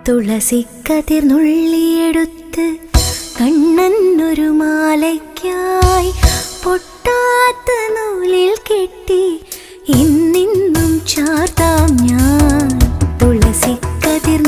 തുളസിക്കതിർ നുള്ളിയെടുത്ത് കണ്ണനൊരു മാലയ്ക്കായി പൊട്ടാത്ത നൂലിൽ കെട്ടി ഇന്നിന്നും ചാർത്താം ഞാൻ തുളസിക്കതിർ